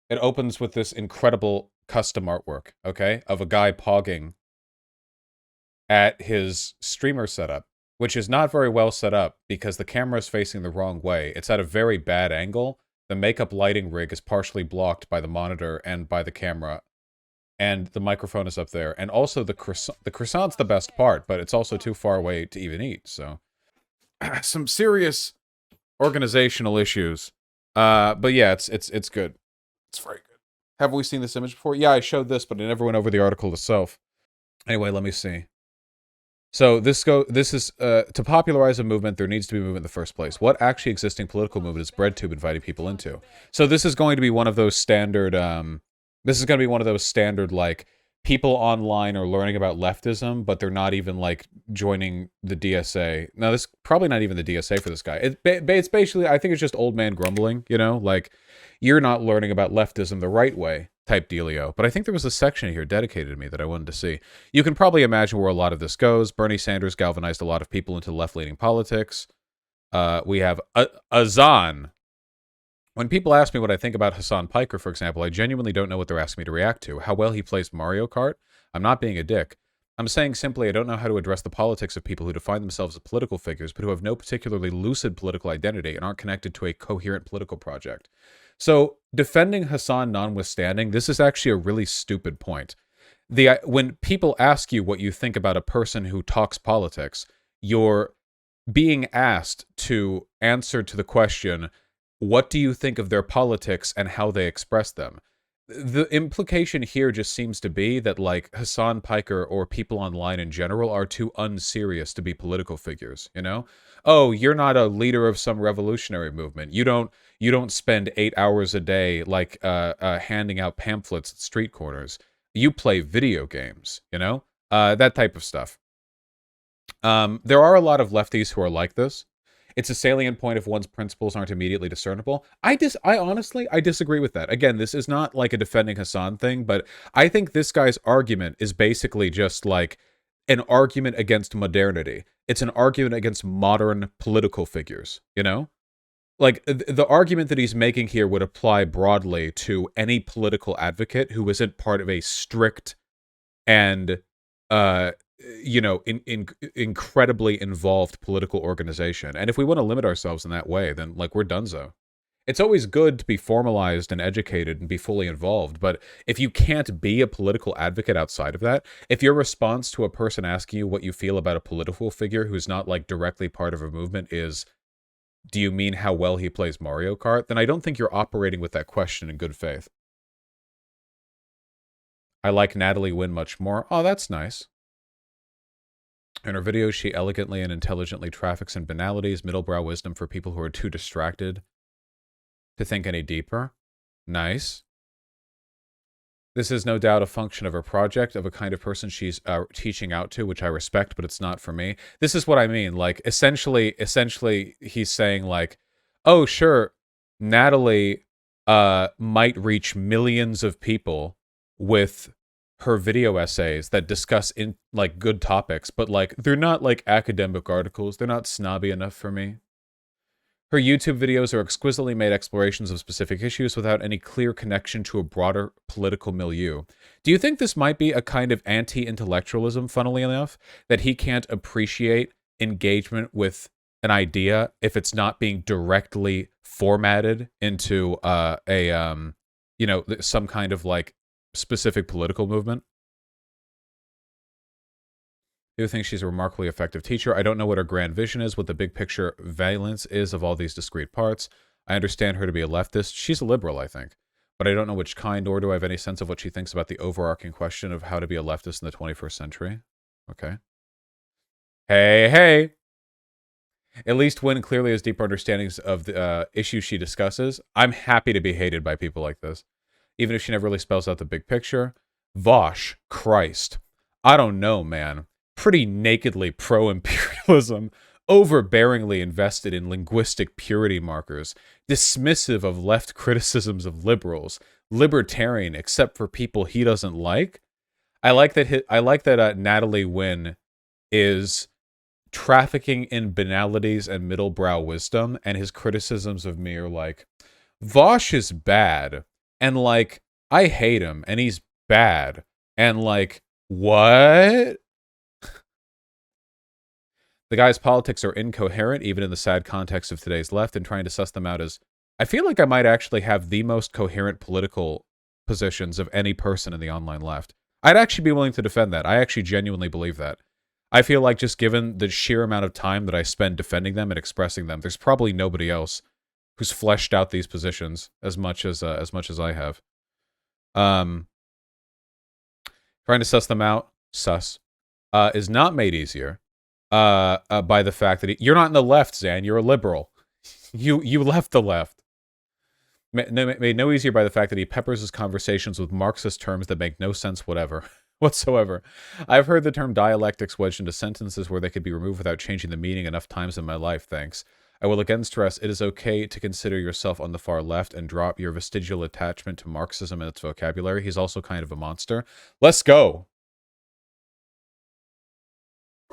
It opens with this incredible custom artwork, okay, of a guy pogging at his streamer setup, which is not very well set up because the camera is facing the wrong way. It's at a very bad angle. The makeup lighting rig is partially blocked by the monitor and by the camera, and the microphone is up there. And also the croissant's the best part, but it's also too far away to even eat. So some serious organizational issues. But yeah, it's good. It's very good. Have we seen this image before? Yeah, I showed this, but I never went over the article itself. Anyway, let me see. So this is to popularize a movement, there needs to be movement in the first place. What actually existing political movement is BreadTube inviting people into? So this is going to be one of those standard. This is going to be one of those standard like people online are learning about leftism, but they're not even like joining the DSA. Now this probably not even the DSA for this guy. It's basically I think it's just old man grumbling. You know, like you're not learning about leftism the right way type dealio. But I think there was a section here dedicated to me that I wanted to see. You can probably imagine where a lot of this goes. Bernie Sanders galvanized a lot of people into left-leaning politics. We have Azan. When people ask me what I think about Hassan Piker, for example, I genuinely don't know what they're asking me to react to. How well he plays Mario Kart? I'm not being a dick. I'm saying simply I don't know how to address the politics of people who define themselves as political figures, but who have no particularly lucid political identity and aren't connected to a coherent political project. So, defending Hassan notwithstanding, this is actually a really stupid point. When people ask you what you think about a person who talks politics, you're being asked to answer to the question, what do you think of their politics and how they express them? The implication here just seems to be that like Hassan Piker or people online in general are too unserious to be political figures, you know? Oh, you're not a leader of some revolutionary movement. You don't spend 8 hours a day like handing out pamphlets at street corners. You play video games, you know? That type of stuff. There are a lot of lefties who are like this. It's a salient point if one's principles aren't immediately discernible. I honestly, I disagree with that. Again, this is not like a defending Hassan thing, but I think this guy's argument is basically just like an argument against modernity. It's an argument against modern political figures, you know? Like, the argument that he's making here would apply broadly to any political advocate who isn't part of a strict and uh incredibly involved political organization. And if we want to limit ourselves in that way, then like we're donezo. It's always good to be formalized and educated and be fully involved, but if you can't be a political advocate outside of that, if your response to a person asking you what you feel about a political figure who's not like directly part of a movement is, do you mean how well he plays Mario Kart? Then I don't think you're operating with that question in good faith. I like Natalie Wynn much more. Oh, that's nice. In her videos, she elegantly and intelligently traffics in banalities, middlebrow wisdom for people who are too distracted to think any deeper. Nice. This is no doubt a function of her project, of a kind of person she's teaching out to, which I respect, but it's not for me. This is what I mean. Like, essentially, he's saying, like, oh, sure, Natalie might reach millions of people with her video essays that discuss in like good topics, but like they're not like academic articles. They're not snobby enough for me. Her YouTube videos are exquisitely made explorations of specific issues without any clear connection to a broader political milieu. Do you think this might be a kind of anti-intellectualism, funnily enough, that he can't appreciate engagement with an idea if it's not being directly formatted into some kind of like specific political movement? I do think she's a remarkably effective teacher. I don't know what her grand vision is, what the big picture valence is of all these discrete parts. I understand her to be a leftist. She's a liberal, I think. But I don't know which kind, nor do I have any sense of what she thinks about the overarching question of how to be a leftist in the 21st century. Okay. Hey, hey! At least Wynn clearly has deeper understandings of the issues she discusses. I'm happy to be hated by people like this, even if she never really spells out the big picture. Vaush, Christ. I don't know, man. Pretty nakedly pro-imperialism, overbearingly invested in linguistic purity markers, dismissive of left criticisms of liberals, libertarian except for people he doesn't like. I like that Natalie Wynn is trafficking in banalities and middlebrow wisdom, and his criticisms of me are like, Vaush is bad, And, like, I hate him, and he's bad. And, like, what? The guy's politics are incoherent, even in the sad context of today's left, and trying to suss them out is... I feel like I might actually have the most coherent political positions of any person in the online left. I'd actually be willing to defend that. I actually genuinely believe that. I feel like just given the sheer amount of time that I spend defending them and expressing them, there's probably nobody else who's fleshed out these positions as much as I have. Trying to suss them out, is not made easier by the fact that you're not in the left, Zan. You're a liberal. You left the left. Made no easier by the fact that he peppers his conversations with Marxist terms that make no sense whatsoever. I've heard the term dialectics wedged into sentences where they could be removed without changing the meaning enough times in my life, thanks. I will again stress it is okay to consider yourself on the far left and drop your vestigial attachment to Marxism and its vocabulary. He's also kind of a monster. Let's go!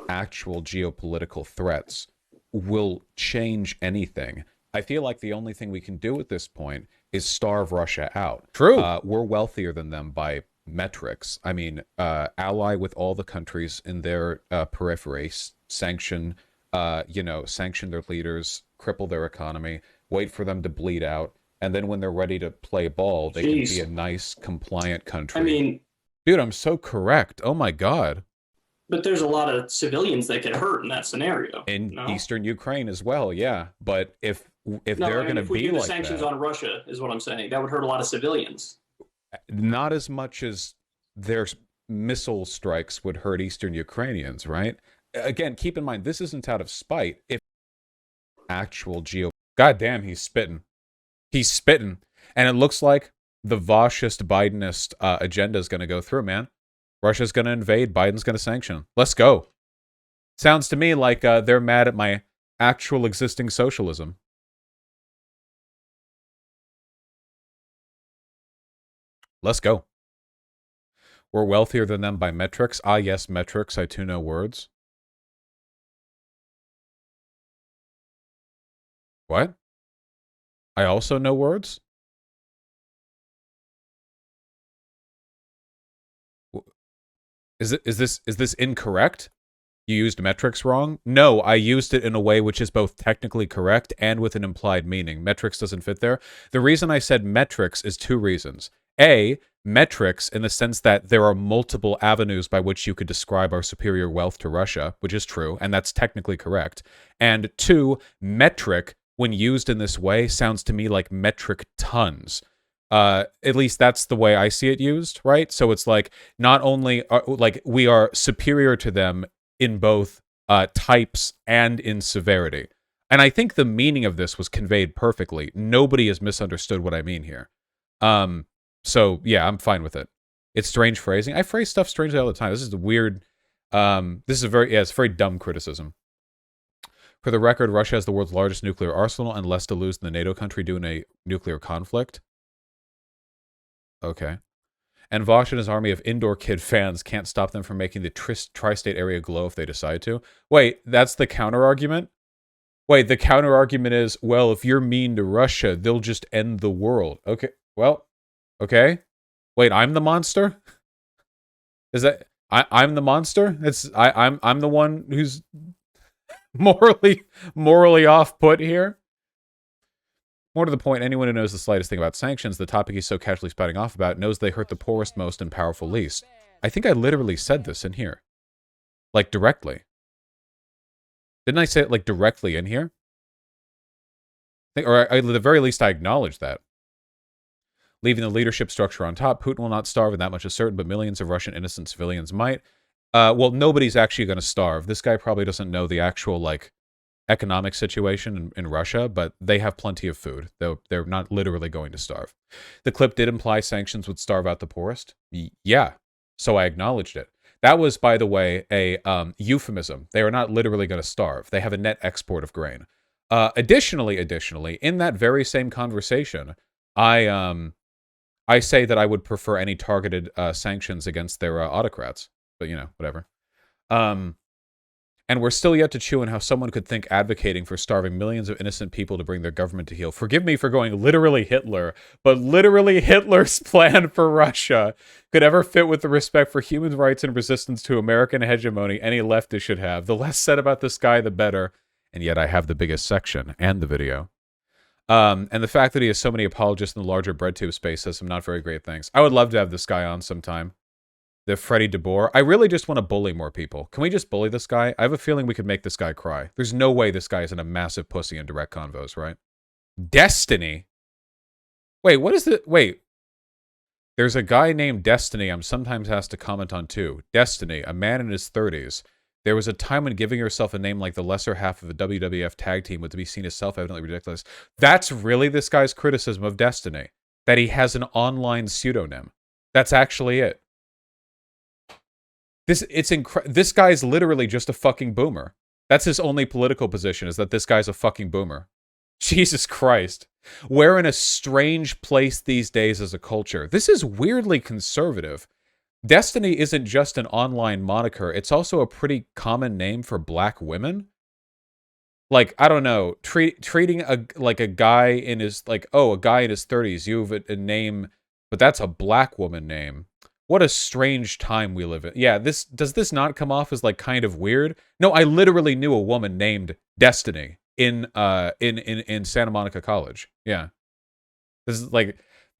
Actual geopolitical threats will change anything. I feel like the only thing we can do at this point is starve Russia out. True. We're wealthier than them by metrics. I mean, ally with all the countries in their periphery, sanction their leaders, cripple their economy, wait for them to bleed out, and then when they're ready to play ball, they can be a nice, compliant country. I mean... Dude, I'm so correct. Oh my god. But there's a lot of civilians that get hurt in that scenario. In Eastern Ukraine as well, yeah. But if they're going to be like that... If we do the sanctions on Russia, is what I'm saying, that would hurt a lot of civilians. Not as much as their missile strikes would hurt Eastern Ukrainians, right? Again, keep in mind, this isn't out of spite. If actual God damn, he's spitting. He's spitting. And it looks like the Vaushist Bidenist agenda is going to go through, man. Russia's going to invade, Biden's going to sanction. Let's go. Sounds to me like they're mad at my actual existing socialism. Let's go. We're wealthier than them by metrics. Ah, yes, metrics. I too know words. What? I also know words? Is this incorrect? You used metrics wrong? No, I used it in a way which is both technically correct and with an implied meaning. Metrics doesn't fit there. The reason I said metrics is two reasons. A, metrics in the sense that there are multiple avenues by which you could describe our superior wealth to Russia, which is true, and that's technically correct. And two, metric, when used in this way, sounds to me like metric tons. At least that's the way I see it used, right? So it's like, not only like we are superior to them in both types and in severity. And I think the meaning of this was conveyed perfectly. Nobody has misunderstood what I mean here. So yeah, I'm fine with it. It's strange phrasing. I phrase stuff strangely all the time. This is a weird, it's very dumb criticism. For the record, Russia has the world's largest nuclear arsenal and less to lose than the NATO country do in a nuclear conflict. Okay. And Vaush and his army of indoor kid fans can't stop them from making the tri-state area glow if they decide to. Wait, that's the counter-argument? Wait, the counter-argument is, well, if you're mean to Russia, they'll just end the world. Okay, well, okay. Wait, I'm the monster? Is that... I'm the monster? I'm the one who's morally off-put here? More to the point, anyone who knows the slightest thing about sanctions, the topic he's so casually spouting off about, knows they hurt the poorest most and powerful least. I think I literally said this in here. Like, directly. Didn't I say it, like, directly in here? Or at the very least, I acknowledged that. Leaving the leadership structure on top, Putin will not starve, and that much is certain, but millions of Russian innocent civilians might. Well, nobody's actually going to starve. This guy probably doesn't know the actual, like, economic situation in Russia, but they have plenty of food, though they're not literally going to starve. The clip did imply sanctions would starve out the poorest. Yeah, so I acknowledged it. That was, by the way, a euphemism. They are not literally going to starve. They have a net export of grain. Additionally, in that very same conversation, I say that I would prefer any targeted sanctions against their autocrats. But, you know, whatever. And we're still yet to chew on how someone could think advocating for starving millions of innocent people to bring their government to heel. Forgive me for going literally Hitler, but literally Hitler's plan for Russia could ever fit with the respect for human rights and resistance to American hegemony any leftist should have. The less said about this guy, the better. And yet I have the biggest section and the video. And the fact that he has so many apologists in the larger breadtube space says some not very great things. I would love to have this guy on sometime. The Freddie DeBoer. I really just want to bully more people. Can we just bully this guy? I have a feeling we could make this guy cry. There's no way this guy isn't a massive pussy in direct convos, right? Destiny. Wait, what is it? Wait. There's a guy named Destiny I'm sometimes asked to comment on too. Destiny, a man in his 30s. There was a time when giving yourself a name like the lesser half of a WWF tag team would be seen as self-evidently ridiculous. That's really this guy's criticism of Destiny. That he has an online pseudonym. That's actually it. This guy's literally just a fucking boomer. That's his only political position, is that this guy's a fucking boomer. Jesus Christ. We're in a strange place these days as a culture. This is weirdly conservative. Destiny isn't just an online moniker. It's also a pretty common name for black women. Like, I don't know, treating a guy in his, a guy in his 30s, you have a name, but that's a black woman name. What a strange time we live in. Yeah, does this not come off as kind of weird? No, I literally knew a woman named Destiny in Santa Monica College. Yeah. This is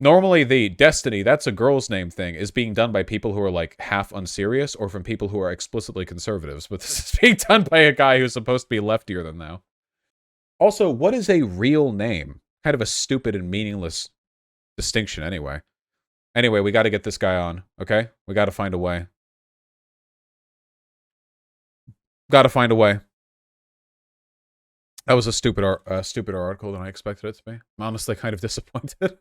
normally the Destiny, that's a girl's name thing, is being done by people who are half unserious or from people who are explicitly conservatives, but this is being done by a guy who's supposed to be leftier than thou. Also, what is a real name? Kind of a stupid and meaningless distinction anyway. Anyway, we got to get this guy on, okay? We got to find a way. Got to find a way. That was a stupider article than I expected it to be. I'm honestly kind of disappointed.